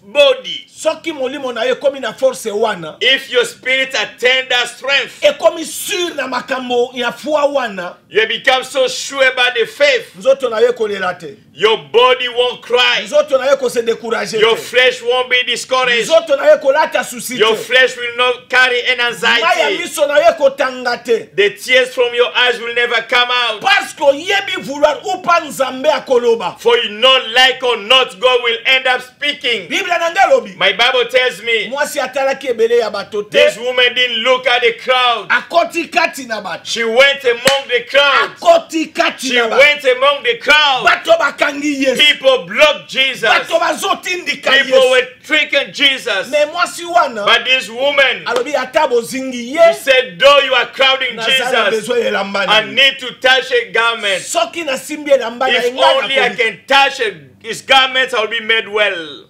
body. Soki molimo na ye ekomi na force wana, If your spirit attain that strength, ekomi sur na makambo ya foi wana, you become so sure about the faith. nzoto na ye kolela te. Your body won't cry. Nzoto na ye ko se décourager Your te. flesh won't be discouraged. Nzoto na ye kolata susi Your te. flesh will not carry an Maya anxiety. miso na ye kotanga te. The tears from your eyes will never come out. Parce que yebi vouloir upa nzambe akoloba. For you know, like or not, God will end up speaking. Bible na ndelobi. My Bible tells me Mwasi atalaki ebele ya bato te. this woman didn't look at the crowd. Akoti kati na bato. She went among the crowd. Akoti kati She na bato. went among the crowd. Bato bakangi Yesu. People blocked Jesus. Bato bazotindika People Yesu. were tricking Jesus. Me mwasi wana But this woman, alobi ata bozingi she ye said, though you are crowding naza na Jesus, besoin elamba na I ye. need to touch a garment. Soki nasimbi elamba na ye If nga only I nakomi. can touch his garments, I'll be made well.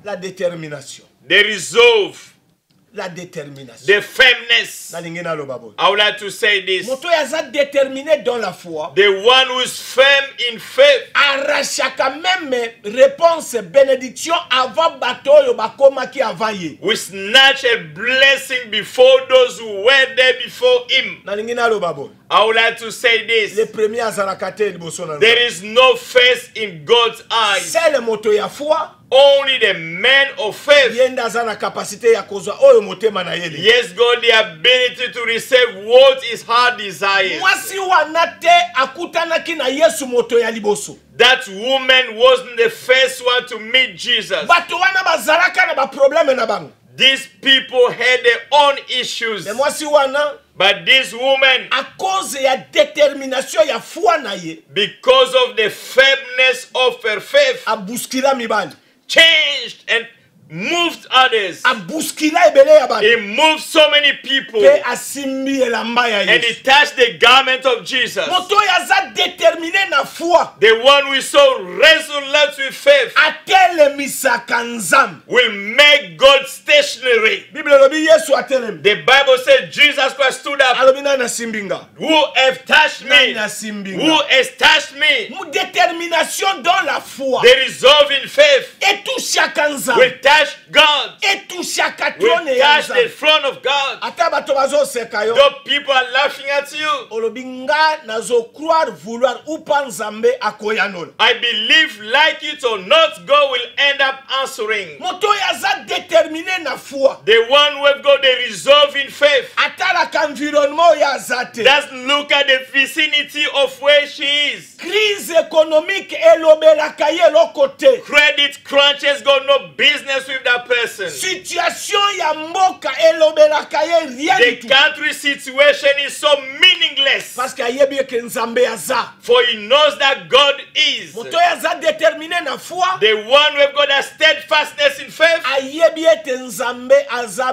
La détermination. The resolve. la détermination. the firmness. Nalingi naloba boy. I would like to say this. Moto yaza déterminé dans la foi. The one who is firm in faith Arrachaka même réponse bénédiction avant bateau bakoma ki avant ye. will snatch a blessing before those who were there before him. Nalingi naloba boy. I would like to say this. Le premier azarakate liboso na. There is no faith in God's eyes. C'est le moto ya foi. Only the man of faith. Yenda zana capacité ya kozwa oyo motema na yele. Yes, God, the ability to receive what his heart desires. Mwasi wanate akutanaki na Yesu moto ya liboso. That woman wasn't the first one to meet Jesus. Bato wana bazaraka na ba problème na bango. These people had their own issues. Mais mwasi wana But this woman, à cause ya détermination ya foi na ye, because of the firmness of her faith, abuskila mibali. changed and moved others. Abuskila ebele ya batu. He moved so many people. Pe asimbi elamba ya And he Yesu. touched the garment of Jesus. Moto yaza déterminé na foi. The one who is so resolute with faith Atelemisaka nzambe. will make God stationary. Bible lobi Yesu atelemi. The Bible said Jesus Christ stood up. Alobi nani asimbinga. Who have touched Nani me? asimbinga. Who has touched me? Mu détermination dans la foi. The resolve in faith Etushaka nzambe. will touch God. Etushaka Will trone ya touch the nzambe. throne of God. Ata bato bazoseka yo. Though people are laughing at you, Olobi nga nazo croire vouloir upa nzambe akoyanola. I believe, like it or not, God will end up answering. Moto yaza déterminé na foi. The one who have got the resolve in faith Atalaka environnement yaza te. doesn't look at the vicinity of where she is. Crise économique elobelaka ye lokote. Credit crunch has got no business with that person. Situation ya mboka elobelaka ye rien The du tout. country situation is so meaningless. Parce que ayebi ke nzambe yaza. For he knows that God is. Moto yaza déterminé na foi. The one who have got a steadfastness in faith. Ayebi ete nzambe aza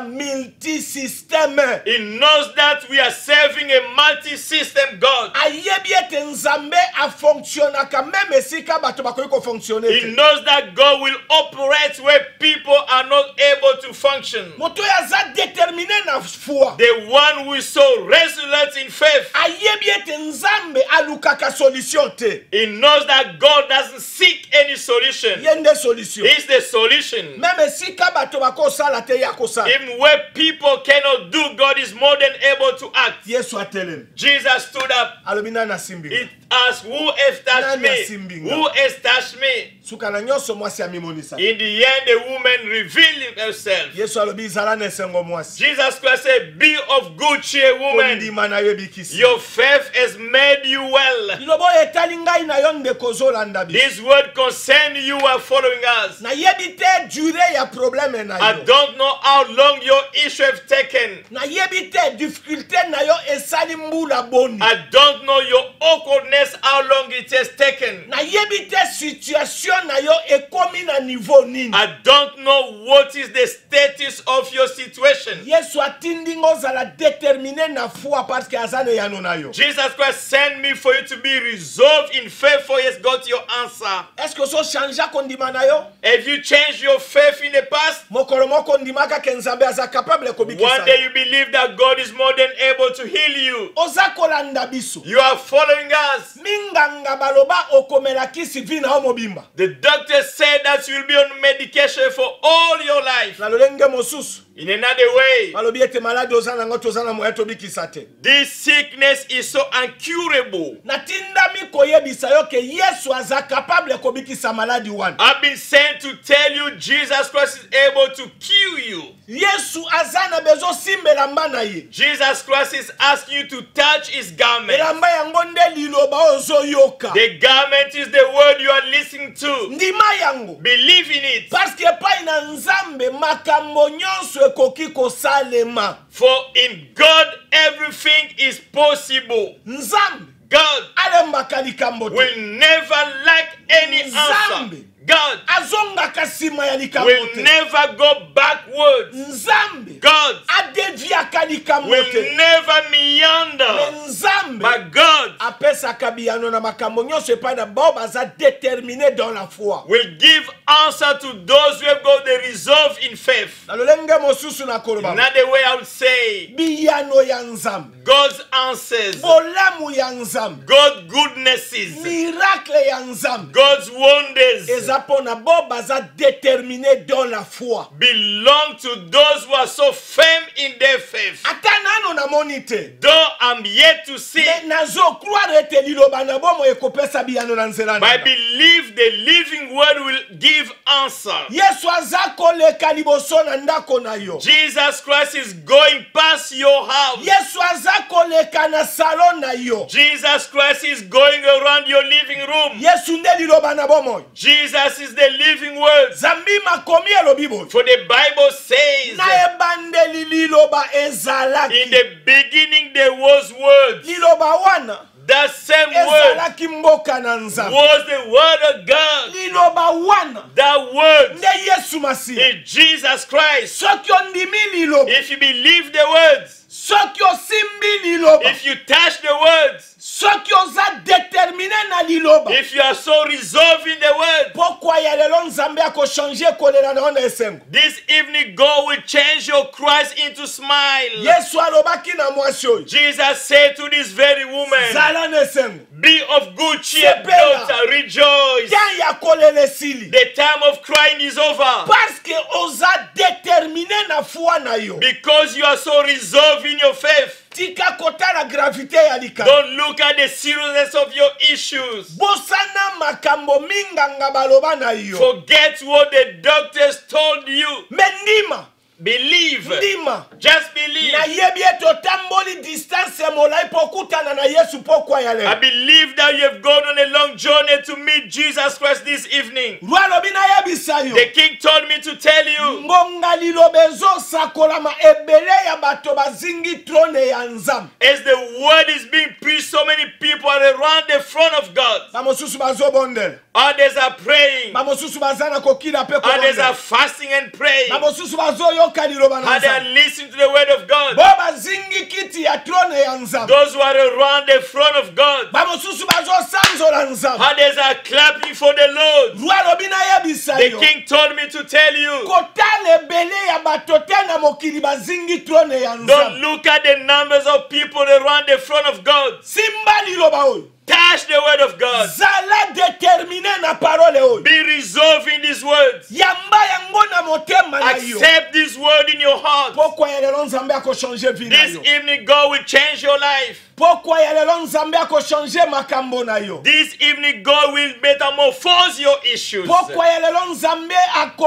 multi-système. He knows that we are serving a multi-system God. Ayebi ete nzambe afonctionnaka même esika bato bakoki kofonctionner He te. knows that God will operate where people are not able to function. Moto yaza déterminé na foi. The one who is so resolute in faith. Ayebi ete nzambe alukaka solution te. He knows that God doesn't seek any solution. Yende solution. He's the solution. Même esika bato bakosala te ya kosala. Even where people cannot do, God is more than able to act. Yesu atelemi. Jesus stood up. Alobi nani asimbi. He asked, who has touched Nani me? asimbinga? Who has touched me? Suka na nyonso mwasi amimonisa. In the end, the woman revealed herself. Yesu alobi zala na esengo mwasi. Jesus Christ said, be of good cheer, woman. Kondima na ye bikisi. Your faith has made you well. Lilobo etali ngai na yo ndeko ozolanda biso. This word concern you are following us. Nayebi te durée ya problème na I yo. don't know how long your issue have taken. Nayebi te difficulté na yo esali mbula boni. I don't know your awkwardness, how long it has taken. Nayebi te situation na yo ekomi na niveau nini. I don't know what is the status of your situation. Yesu atindi ngo zala déterminé na foi parce que azane yano na yo. Jesus Christ sent me for you to be resolved in faith, for he has got your answer. Est-ce que so changea kondima na yo? Have you changed your faith in the past? Mokolo moko ndimaka ke nzambe aza capable kobikisa. One day you believe that God is more than able to heal you. Oza kolanda biso. You are following us. Minganga baloba okomela kisi vi na mobimba. The doctor said that you will be on medication for all your life. Na lolenge mosusu. In another way, Balobi ete malade oza nango toza na moya tobikisa te. this sickness is so incurable. Natindami koyebisa yo ke Yesu aza capable kobikisa maladi wana. I've been sent to tell you Jesus Christ is able to cure you. Yesu aza na bezo simbela mbana ye. Jesus Christ is asking you to touch his garment. Elamba yango nde liloba ozo yoka. The garment is the word you are listening to. Ndima yango. Believe in it. Parce que pa ina nzambe makambo nyonso ekoki kosalema. For in God everything is possible. Nzambe God alembaka likambo te. will never lack any answer. Nzambe God azongaka sima ya likambo will te. never go backwards. Nzambe God adeviaka likambo will te. never meander. Nzambe But God apesaka biyano na makambo nyonso epai na bao baza déterminé dans la foi. will give answer to those who have got the resolve in faith. Na lolenge mosusu na koloba Another way I would say, biyano ya nzambe, God's answers, bolamu ya nzambe, God's goodnesses, miracle ya nzambe God's wonders eza mpona bo baza déterminé dans la foi. belong to those who are so firm in their faith. Ata nano namoni te, Though I'm yet to see, me nazo croire ete liloba na bomo ekopesa biyano na nzela but I na. believe the living word will give answer. Yesu aza koleka liboso na ndako na yo. Jesus Christ is going past your house. Yesu aza koleka na salon na yo. Jesus Christ is going around your living room. Yesu nde liloba na bomo. Jesus is the living word. Zambi makomi elobi boye. For the Bible says, Na ebandeli liloba ezalaki. in the beginning there was words. Liloba wana That same word ezalaki mboka na nzambe. was the word of God. Liloba wana That word nde Yesu Masiya. is Jesus Christ. Soki ondimi liloba, If you believe the words, soki osimbi liloba, if you touch the words, soki oza déterminé na liloba, if you are so resolved in the word, pokwa ya lelo nzambe akochanger kolela na ona esengo. this evening God will change your Christ into smile. Yesu alobaki na mwasi oyo, Jesus said to this very woman, zala na esengo. be of good cheer, Sepela. daughter, rejoice. Tan ya kolela esili. The time of crying is over. Parce que oza déterminé na foi na yo. Because you are so resolved in your faith. Tika kotala gravité ya likama. Don't look at the seriousness of your issues. Bosana makambo minganga baloba na yo. Forget what the doctors told you. Mendima, Believe. ndima. Just believe. Na yebi eto tamboli distance molai pokutana na Yesu pokwa ya I leo. believe that you have gone on a long journey to meet Jesus Christ this evening. Rwalo bina yebisa yo. The king told me to tell you, Ngonga lilobezo sakolama ebele ya bato bazingi trone ya nzambe. as the word is being preached, so many people are around the front of God. Bamosusu bazo bondel. Others are praying. Bamosusu bazana kokila pe Others are kobondel. fasting and praying. Bamosusu bazo yoka liloba na Others are nzambe. listening to the word of God. Bo bazingi kiti ya trone ya nzambe. Those who are around the front of God. Bamosusu bazo sanzola nzambe. Others are clapping for the Lord. Rwalo bina yebisa The yo. king told me to tell you, Kotale bele ya bato te na mokili bazingi trone ya don't nzambe. look at the numbers of people around the front of God. Simba liloba oyo. Touch the word of God. Zala déterminé na parole oyo. Be resolved in these words. Yamba yango na motema na yo. Accept this word in your heart. Pokwa ya lelo nzambe akochanger vie na This yo. evening, God will change your life. Pokwa ya lelo nzambe akochanger makambo na yo. This evening, God will metamorphose your issues. Pokwa ya lelo nzambe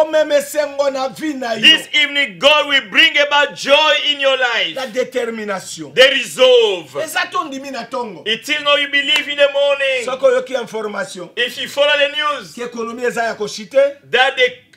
akomemesengo na vie na yo. This evening, God will bring about joy in your life. La détermination. The resolve. Eza tondimi na tongo. It is now you believe in the morning. Soko yoki information. If you follow the news Ki ekonomi eza ya koshite. that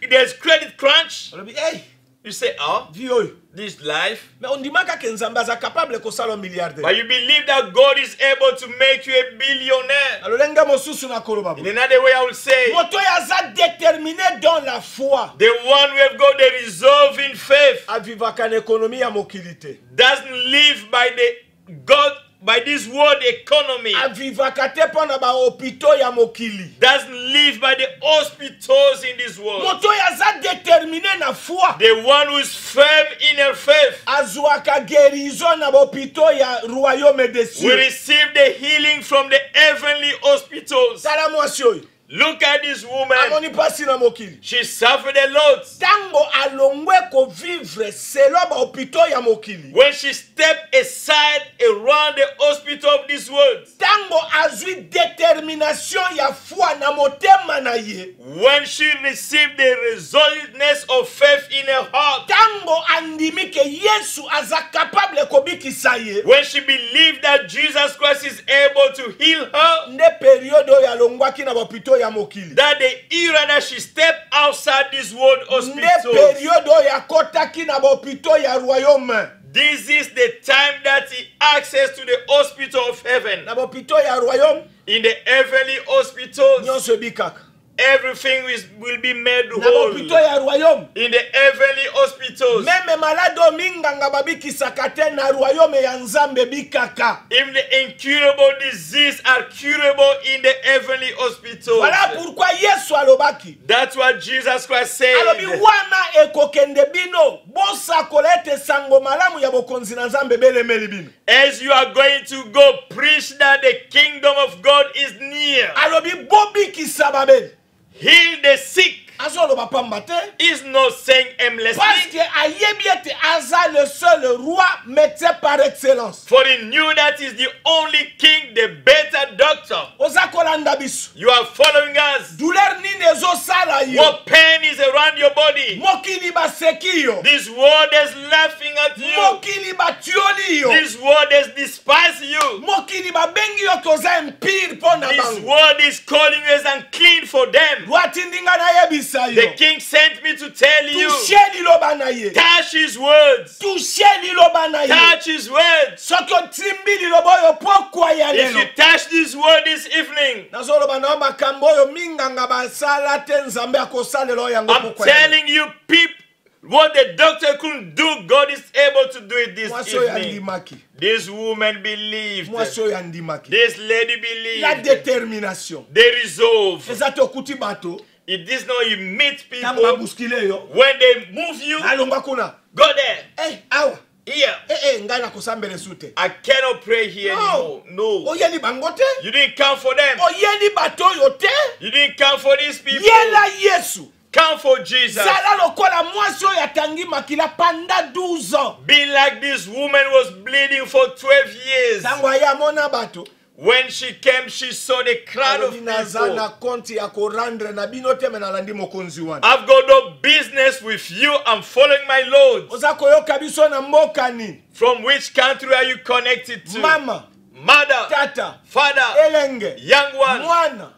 there's credit crunch, Olobi, hey, you say, oh, vie oyo. this life. Mais ondimaka ke nzambe aza capable kosala milliardaire. But you believe that God is able to make you a billionaire. Alolenga mosusu na koloba. In another way, I will say, Moto yaza déterminé dans la foi. the one who have got the resolve in faith Avivaka na ekonomi ya mokilite. doesn't live by the God, by this world economy. Avivaka te pona ba hopito ya mokili. Doesn't live by the hospitals in this world. Moto yaza déterminé na foi. The one who is firm in her faith Azuaka guérison na hopito ya royaume des will cieux. receive the healing from the heavenly hospitals. Sala mwasi oyo. Look at this woman. Amoni pasi na mokili. She suffered a lot. Tango alongwe ko vivre selo ba hopito ya mokili. When she stepped aside around the hospital of this world, Tango azwi détermination ya foi na motema na ye. when she received the resolutiveness of faith in her heart, Tango andimi ke Yesu aza capable kobikisa ye. when she believed that Jesus Christ is able to heal her, Nde periode oyo alongwaki na hopito ya mokili. that the era that she stepped outside this world Nde hospital, periode oyo akotaki na hopito ya royaume. this is the time that he access to the hospital of heaven. Na hopito ya royaume In the heavenly hospitals, nyonso ebikaka. everything will be made na whole. bopito ya royaume. In the heavenly hospitals, Meme malado minganga babikisaka te na royaume ya Nzambe bikaka. even the incurable disease are curable in the heavenly hospitals. Voilà pourquoi Yesu alobaki. That's what Jesus Christ said. Alobi wana ekokende bino bosakola ete sango malamu ya bokonzi na Nzambe belemeli bino. As you are going to go preach that the kingdom of God is near. Alobi bobikisa babeli. Heal the sick. Azoloba pamba te. Is not saying Parce aimlessly. que ayebi ete aza le seul roi médecin par excellence. For he knew that is the only king, the better doctor. Oza kolanda biso. You are following us. Douleur nini ezosala yo. What pain is around your body? Mokili baseki yo. This world is laughing at you. Mokili batioli yo. This world is despising you. Mokili babengi yo toza impire pona This bango. world is calling you as unclean for them. Lwatindinga na yebisa The yo. king sent me to tell you. Touche liloba na ye. Touch his words. Touche liloba na ye. Touch his words. Soki otimbi liloba oyo pokwa ya If lelo. you touch this word this evening, Nazoloba na makambo oyo minganga basala te Nzambe akosalela oyo yango I'm pokwa ya lelo. telling you, people, what the doctor couldn't do, God is able to do it this Mwasi oyo evening. andimaki. This woman believed. Mwasi oyo andimaki. This lady La believed. détermination. They resolve. Eza tokuti bato. It is not you meet Tanga people. buskile yo. When they move you, Alonga kuna. go there. Awa. Here. Ngai nakosambele sute. I cannot pray here anymore. No. Oyeli bango te. You didn't come for them. Oyeli bato yo te. You didn't come for these people. Yela Yesu. Come for Jesus. Sala lokola mwasi oyo atangi makila pendant 12 ans. Be like this woman was bleeding for 12 years. Tango aya mona bato. When she came, she saw the crowd of Alobi naza na people. konti ya korandre na bino te me nalandi mokonzi wana. I've got no business with you. I'm following my Lord. Oza koyoka biso na mboka nini? From which country are you connected to? Mama, Mother, tata, father, elenge, young one, mwana,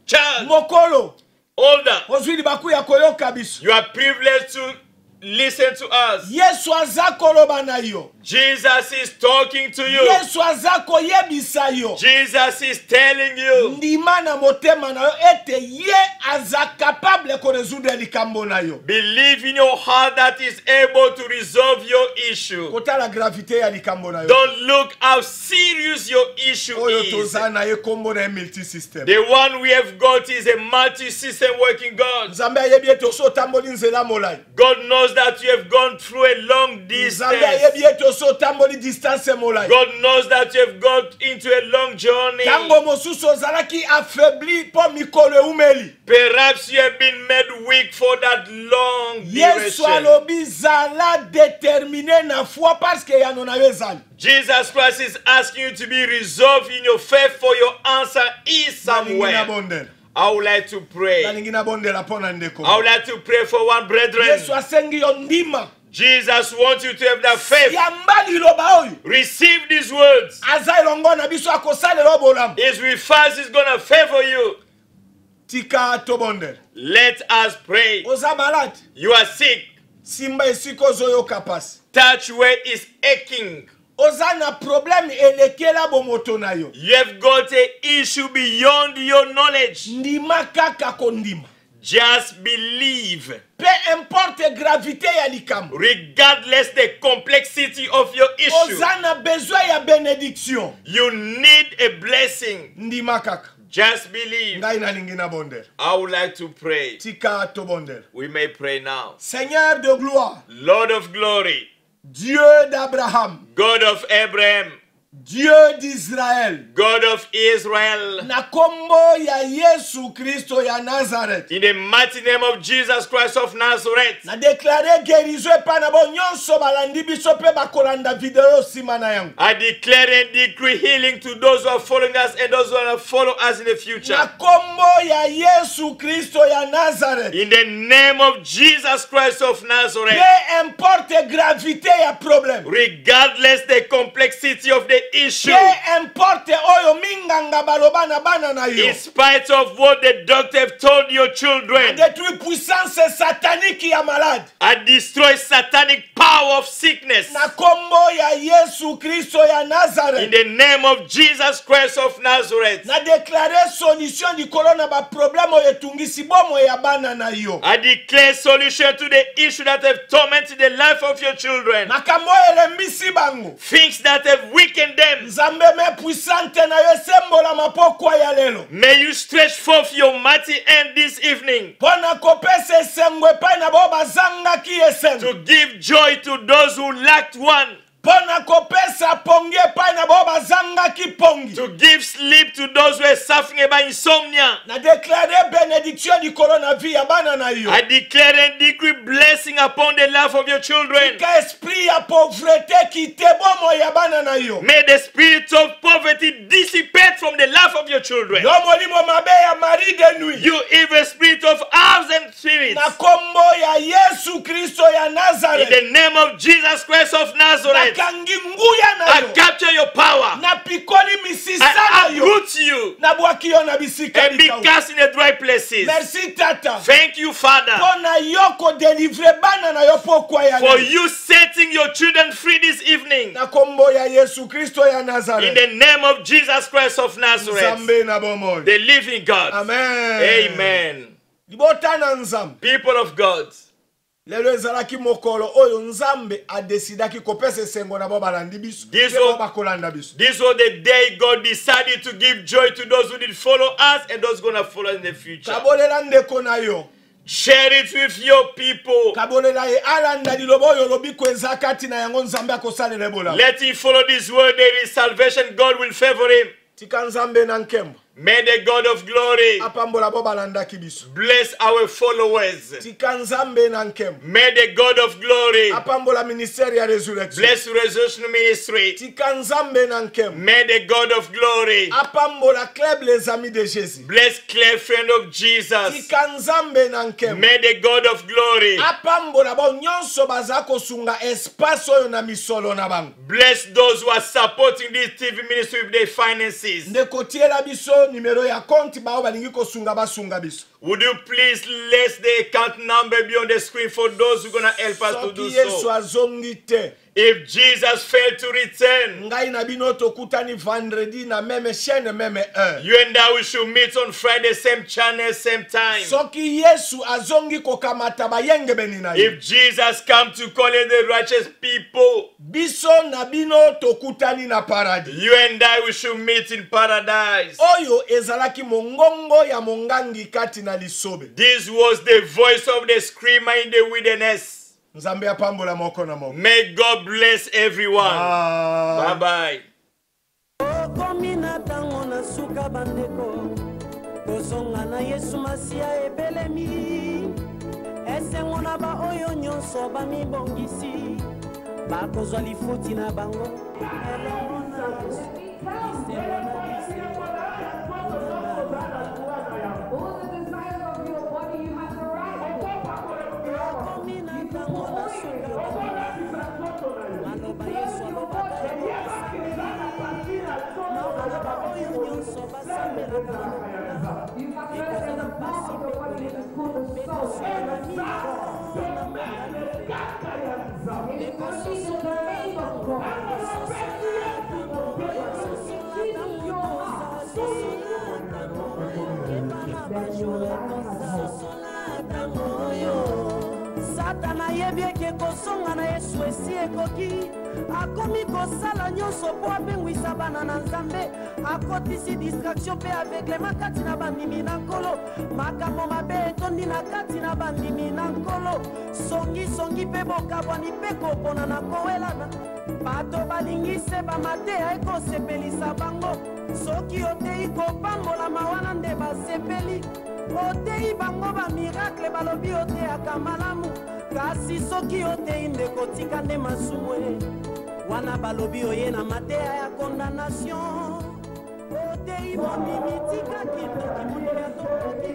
child, mokolo. older. Ozwili baku ya koyoka biso. You are privileged to listen to us. Yesu aza koloba na yo. Jesus is talking to you. Yesu aza koyebisa yo. Jesus is telling you. Ndima na motema na yo ete ye aza capable ko résoudre likambo na yo. Believe in your heart that is able to resolve your issue. Kota la gravité ya likambo na yo. Don't look how serious your issue Oyo is. toza na ye kombo na multi system. The one we have got is a multi-system working God. Nzambe ayebi ete oso tamboli nzela molai. God knows that you have gone through a long Nzambe ayebi distance. ete oso tamboli distance molai. God knows that you have got into a long journey. Tango mosusu ozalaki affaibli po mikolo eumeli. Perhaps you have been made weak for that long Yesu duration. alobi zala déterminé na foi parce que yano na yo ezali. Jesus Christ is asking you to be resolved in your faith, for your answer is Nalingi na somewhere. bondela. I would like to pray. Nalingi na bondela pona ndeko. I would like to pray for one brethren. Yesu asengi yo ndima. Jesus wants you to have that faith. Yamba liloba oyo. Receive these words. Aza elongo na biso akosalela bolamu. Is with us is going to favor you. Tika to bondela. Let us pray. Oza malade. You are sick. Simba esiko zoyo kapasi. Touch where is aching. Oza na problème elekela bomoto na yo. You have got an issue beyond your knowledge. Ndima kaka kondima. Just believe. Peu importe gravité ya likambo. Regardless the complexity of your issue. Oza na besoin ya bénédiction. You need a blessing. Ndima kaka. Just believe. Ngai nalingi na bondela. I would like to pray. Tika to bondela. We may pray now. Seigneur de gloire. Lord of glory, Dieu d'Abraham. God of Abraham, Dieu d'Israël. God of Israel, Na kombo ya Yesu Kristo ya Nazareth. in the mighty name of Jesus Christ of Nazareth, Na déclaré guérison epa na bo nyonso balandi biso pe bakolanda video sima na yango. I declare and decree healing to those who are following us and those who will follow us in the future. Na kombo ya Yesu Kristo ya Nazareth. In the name of Jesus Christ of Nazareth, Peu importe gravité ya problème. regardless the complexity of the issue, Peu importe oyo minganga baganga baloba na bana na yo. In spite of what the doctor have told your children. Détruit puissance satanique ya malade. I destroy satanic power of sickness. Na kombo ya Yesu Kristo ya Nazareth. In the name of Jesus Christ of Nazareth. Na déclarer solution di corona ba problème etungisi bomo ya bana na yo. I declare solution to the issue that have tormented the life of your children. Makambo elembisi bango. Things that have weakened them. Nzambe me puissante na yo sembola mapokwa ya lelo. May you stretch forth your mighty hand this evening. Pona kopese sengwe pa na bo bazanga ki esem. To give joy to those who lacked one. Pona kopesa ponge pa na bo bazanga ki pongi. To give sleep to those who are suffering by insomnia. Na déclarer bénédiction du coronavirus ya bana na yo. I declare and decree blessing upon the life of your children. Ka esprit ya pauvreté qui te bomo ya bana na yo. May the spirit of poverty dissipate from the life of your children. Yo molimo mabe ya mari de nuit. You evil spirit of hours and spirits. Na kombo ya Yesu Kristo ya In Nazareth. the name of Jesus Christ of Nazareth. Kangi nguya na I yo. capture your power. Na pikoli misisa na I yo. uproot you. Na bwaki yo na bisika And be cast in the dry places. Merci tata. Thank you, Father. Pona yo ko délivrer bana na yo pokwa ya. For you setting your children free this evening. Na kombo ya Yesu Kristo ya In Nazareth. the name of Jesus Christ of Nazareth. Nzambe na bomoy. The living God. Amen. Amen. Libota na nzambe. People of God. Lelo ezalaki mokolo oyo nzambe adesidaki kopesa esengo na bo balandi biso. This was was the day God decided to give joy to those who did follow us and those going to follow in the future. Kabolela ndeko na yo. Share it with your people. Kabolela ye alanda lilobo oyo lobi kweza kati na yango nzambe akosalela ebola. Let him follow this word. There is salvation. God will favor him. Tika nzambe na nkembo. May the God of glory apambola bo balanda kibiso. Bless our followers. Tika nzambe na nkembo. May the God of glory apambola ministère ya resurrection. Bless Resurrection Ministry. Tika nzambe na nkembo. May the God of glory apambola club les amis de Jésus. Bless Claire, friend of Jesus. Tika nzambe na nkembo. May the God of glory apambola bo nyonso bazako sunga espace oyo na misolo na bango. Bless those who are supporting this TV ministry with their finances. Ndeko tiela biso numéro ya compte bao balingi kosunga basunga biso. Would you please list the account number be on the screen for those who are going to help us to do Yesu so? azongi te. If Jesus failed to return, ngai na bino tokutani vendredi na meme chaîne meme heure. You and I we should meet on Friday, same channel, same time. Soki Yesu azongi kokamata bayenge benina. If Jesus come to call in the righteous people, biso na bino tokutani na paradis. You and I we should meet in paradise. Oyo ezalaki mongongo ya mongangi kati na lisobe. This was the voice of the screamer in the wilderness. Nzambe apambola moko na moko. May God bless everyone. Bye bye. Kosonga na Yesu Masia ebelemi esengo na ba oyo nyonso bamibongisi bakozwa lifuti na bango elongo na Yesu Satana yebieke kosonga na Yesu esi ekoki akomi kosala nyonso po abengwisa bana na Nzambe akotisi distraction pe aveuglement kati na bandimi na nkolo makambo mabe etondi na kati na bandimi na nkolo songi pe bokabwani pe kopona na kowelana bato balingi se bamateya ekosepelisa bango soki oteyi kopambolama wana nde basepeli oteyi bango bamiracle balobi oteyaka malamu kasi soki oteyi ndeko tika nde masumu wana balobi oye na mateya ya condamnation oteyi bomimi tika kindoki moneli atokoki